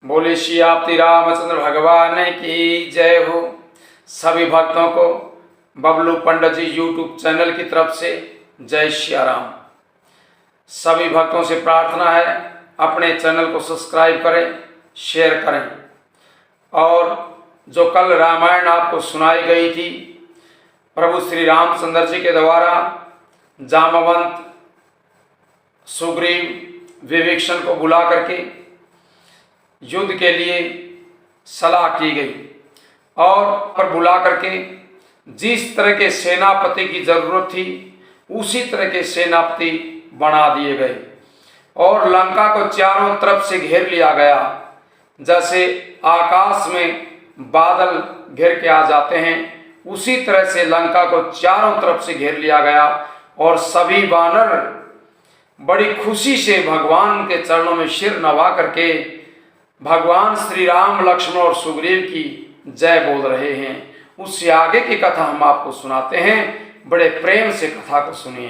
बोले श्री आपती रामचंद्र भगवान की जय हो। सभी भक्तों को बबलू पंडित जी यूट्यूब चैनल की तरफ से जय श्री राम। सभी भक्तों से प्रार्थना है अपने चैनल को सब्सक्राइब करें, शेयर करें। और जो कल रामायण आपको सुनाई गई थी, प्रभु श्री रामचंद्र जी के द्वारा जामवंत सुग्रीव विभीषण को बुला करके युद्ध के लिए सलाह की गई और पर बुला करके जिस तरह के सेनापति की जरूरत थी उसी तरह के सेनापति बना दिए गए और लंका को चारों तरफ से घेर लिया गया। जैसे आकाश में बादल घेर के आ जाते हैं उसी तरह से लंका को चारों तरफ से घेर लिया गया और सभी वानर बड़ी खुशी से भगवान के चरणों में सिर नवा करके भगवान श्री राम, लक्ष्मण और सुग्रीव की जय बोल रहे हैं। उससे आगे की कथा हम आपको सुनाते हैं, बड़े प्रेम से कथा को सुनिए।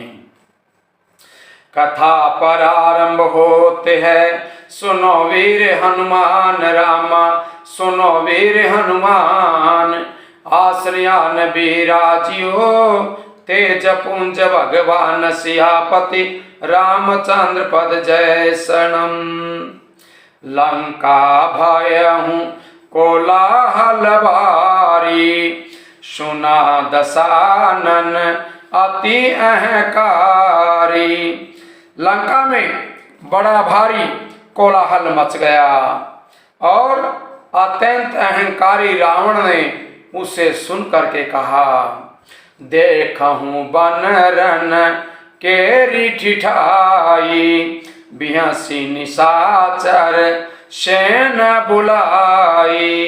कथा पर आरंभ होते हैं, सुनो वीर हनुमान रामा, सुनो वीर हनुमान। आश्रयान विराजियो तेज पुंज भगवान सियापति रामचंद्र पद जय शरणम। लंका भयहु कोलाहल भारी, सुना दशानन अति अहंकारी। लंका में बड़ा भारी कोलाहल मच गया और अत्यंत अहंकारी रावण ने उसे सुन करके कहा, देखहूं बनरन केरी ठिठाई, बिहसी निशाचर सेन बुलाई।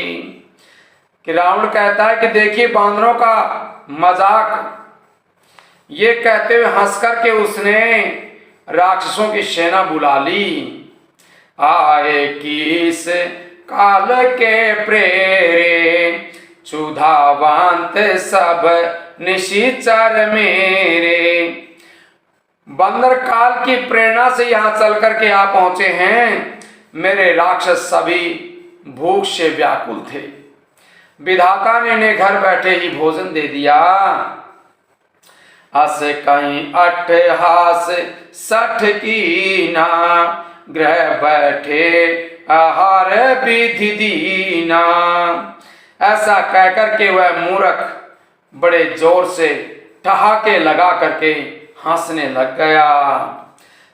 कि रावण कहता है कि देखिए बांदरों का मजाक। ये कहते हुए हंस करके उसने राक्षसों की सेना बुला ली। आए किस काल के प्रेरे, क्षुधावांत सब निशिचर मेरे। बंदर काल की प्रेरणा से यहाँ चल करके आप पहुंचे हैं। मेरे राक्षस सभी भूख से व्याकुल थे, विधाता ने इन्हें घर बैठे ही भोजन दे दिया। अस कहीं अट्ठहास सठ की ना, ग्रह बैठे आहार विधि दीना। ऐसा कहकर के वह मूर्ख बड़े जोर से ठहाके लगा करके हंसने लग गया।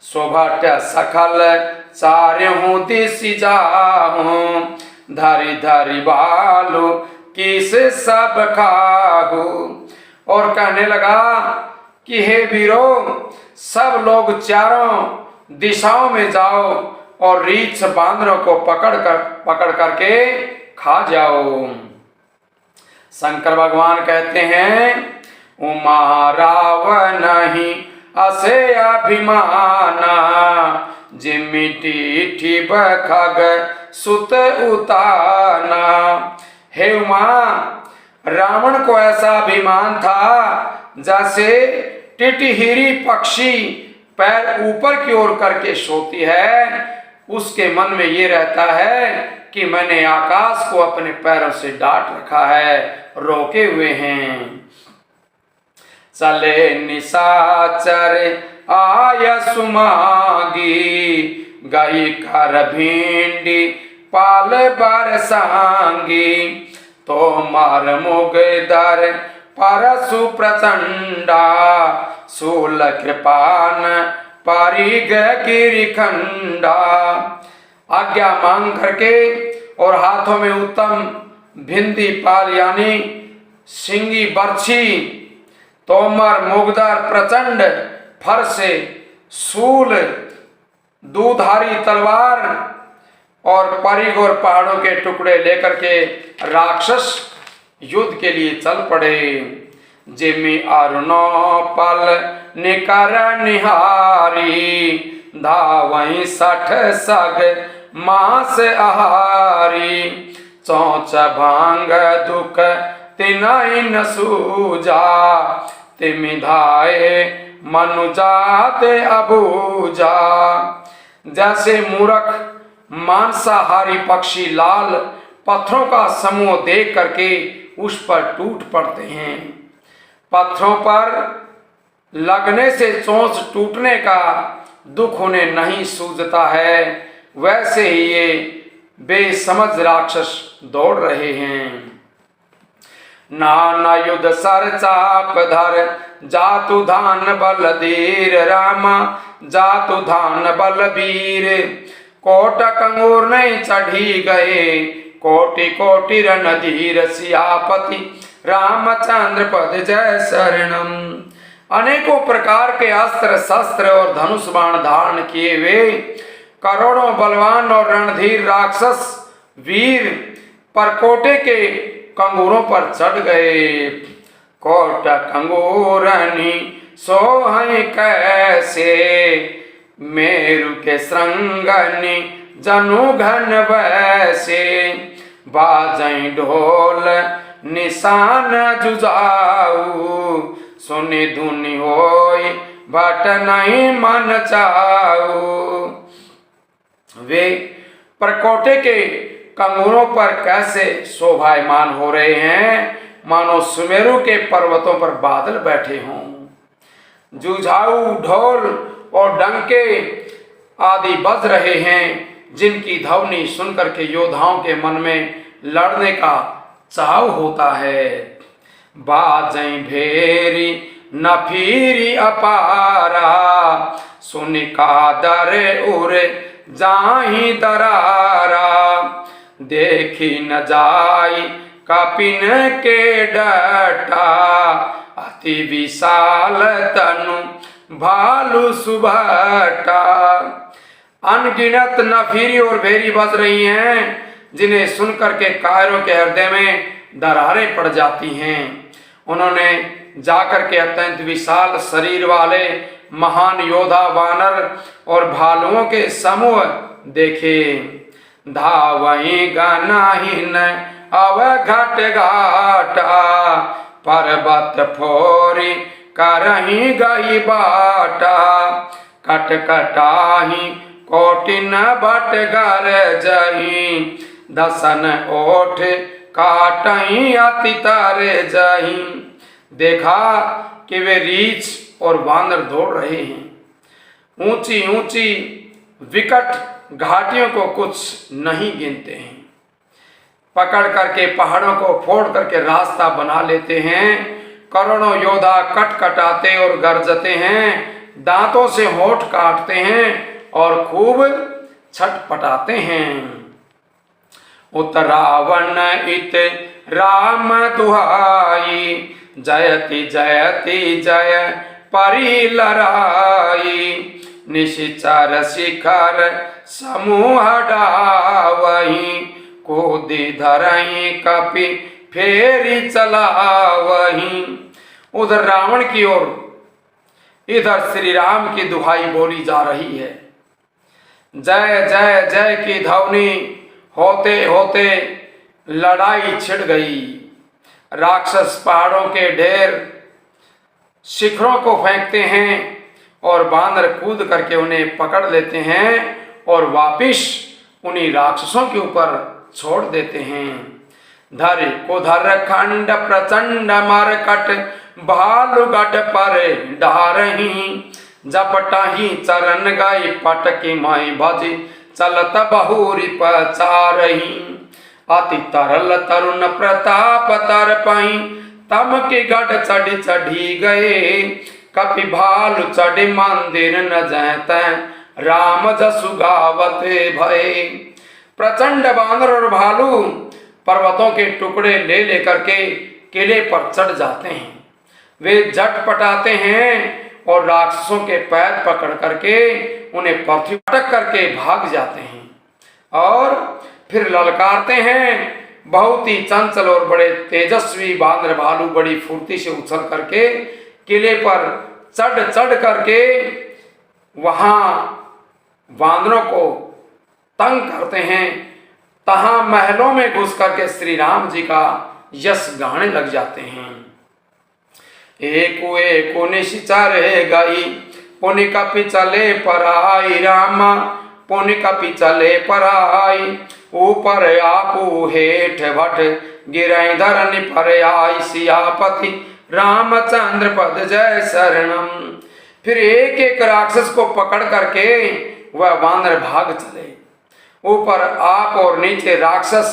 शोभट सखल चार्यों दिश जाहूं, धरी धरी बालू किस सब खाहू। और कहने लगा कि हे वीरो, सब लोग चारों दिशाओं में जाओ और रीछ बांदरों को पकड़ करके खा जाओ। शंकर भगवान कहते हैं, उमा रावण नहीं असे अभिमाना, जिमिटी ठिब खग सुत उताना। हे उमा, रावण को ऐसा अभिमान था जैसे टिटहिरी पक्षी पैर ऊपर की ओर करके सोती है। उसके मन में ये रहता है कि मैंने आकाश को अपने पैरों से डांट रखा है, रोके हुए हैं। चले निशाचर आय सुमागी, गई कर भिंडी पाल बरसांगी। तो मार मुगदर परसु प्रचंडा, सूल कृपान परिग गिरिखंडा। आज्ञा मांग करके और हाथों में उत्तम भिंदी पाल यानी सिंगी बर्छी, तोमर मुगदर प्रचंड फरसे, सूल, दूधारी तलवार और परिग और पहाड़ों के टुकड़े लेकर के राक्षस युद्ध के लिए चल पड़े। जिमि अरुणो पल निकर निहारी, धावई सठ सग मास आहारी। चौच भांग दुख तिनाई न सूजा, तिमि धाये मनुजात अबूजा। जैसे मूर्ख मांसाहारी पक्षी लाल पत्थरों का समूह देख करके उस पर टूट पड़ते हैं। पत्थरों पर लगने से चोंच टूटने का दुख उन्हें नहीं सूझता है, वैसे ही ये बेसमझ राक्षस दौड़ रहे हैं। नाना युद्ध सर चाप धर जातु धान बल धीर रामा जातु धान बल वीर कोट कंगूर नहीं चढ़ी गए कोटि कोटि रणधीर सियापति रामचंद्र पद जय शरणम। अनेकों प्रकार के अस्त्र शस्त्र और धनुष बाण धारण किए वे करोड़ों बलवान और रणधीर राक्षस वीर परकोटे के कंगूरों पर चढ़ गए। कोट कंगूरनी सोहई कैसे मेरु के श्रृंगनी जनु घन वैसे बाजई ढोल निशान जुजाऊ सुनि धुनि होई भट नहीं मन चाऊ। वे परकोटे के कंगूरों पर कैसे शोभायमान हो रहे हैं, मानो सुमेरु के पर्वतों पर बादल बैठे हों। जुझाऊ ढोल और डंके आदि बज रहे हैं, जिनकी ध्वनि सुनकर के योद्धाओं के मन में लड़ने का चाव होता है। बाजई भेरी नफीरी अपारा सुनि कादर उरे जाहि दरारा देखी न जाई कपिन के डटा अति विशाल तनु भालू सुभटा। अनगिनत नफीरी और भेरी बज रही हैं, जिन्हें सुनकर के कायरों के हृदय में दरारें पड़ जाती हैं। उन्होंने जाकर के अत्यंत विशाल शरीर वाले महान योद्धा वानर और भालुओं के समूह देखे। धावई गनाहीन अवघट घाटा पर्वत फोरी करही गई बाटा कटकटाही कोटिन बट गर जही दसन ओठ काटही अति तर जही। देखा कि वे रीछ और वानर दौड़ रहे हैं। ऊंची ऊंची विकट घाटियों को कुछ नहीं गिनते हैं, पकड़ करके पहाड़ों को फोड़ करके रास्ता बना लेते हैं। करोड़ों योद्धा कटकटाते और गरजते हैं, दांतों से होठ काटते हैं और खूब छटपटाते हैं। उत्तरावण इत राम दुहाई जयति जयति जय परि लराई निशिचर शिखर समूह डावही कूदी धरही कपि फेरी चलावही। उधर रावण की ओर इधर श्री राम की दुहाई बोली जा रही है। जय जय जय की ध्वनि होते होते लड़ाई छिड़ गई। राक्षस पहाड़ों के ढेर शिखरों को फेंकते हैं और बांदर कूद करके उन्हें पकड़ लेते हैं और वापिस उन्हीं राक्षसों के ऊपर छोड़ देते हैं। धर कुधर खंड प्रचंड मरकट भालू गढ़ पर डारही जपटाही चरण गई पटकी माई भजी चलत बहुरी पचारही। अति तरल तरुण प्रताप तर पाई तम के गढ़ चढ़ी चढ़ी गए कपि भालू चढ़े मंदिर न जहते राम जसु गावते भये। प्रचंड बानर और भालू पर्वतों के टुकड़े ले लेकर के किले पर चढ़ जाते हैं। वे झटपटाते हैं और राक्षसों के पैर पकड़ करके उन्हें पृथ्वी पटक करके भाग जाते हैं और फिर ललकारते हैं। बहुत ही चंचल और बड़े तेजस्वी बानर भालू बड़ी फुर्ती से उछल करके किले पर चढ़ चढ़ करके वहां वानरों को तंग करते हैं। तहां महलों में घुस करके श्री राम जी का यश गाने लग जाते हैं। एको एको निशिचर गई पुनि कपि चले पर आई रामा पुण्य कपि चले पराई, ऊपर आपू हेठ भट गिरई धरनि पर आई, सियापति रामचंद्र पद जय शरणम। फिर एक एक राक्षस को पकड़ करके वह वानर भाग चले। ऊपर आप और नीचे राक्षस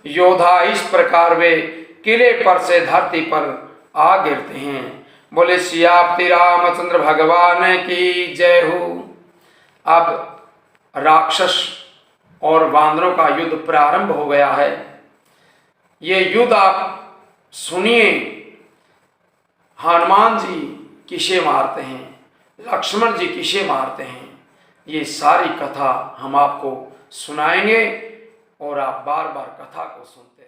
योद्धा, इस प्रकार वे किले पर से धरती पर आ गिरते हैं। बोले सियापति रामचंद्र भगवान की जय हो। अब राक्षस और वानरों का युद्ध प्रारंभ हो गया है। ये युद्ध आप सुनिए, हनुमान जी किसे मारते हैं, लक्ष्मण जी किसे मारते हैं, ये सारी कथा हम आपको सुनाएंगे और आप बार बार कथा को सुनते हैं।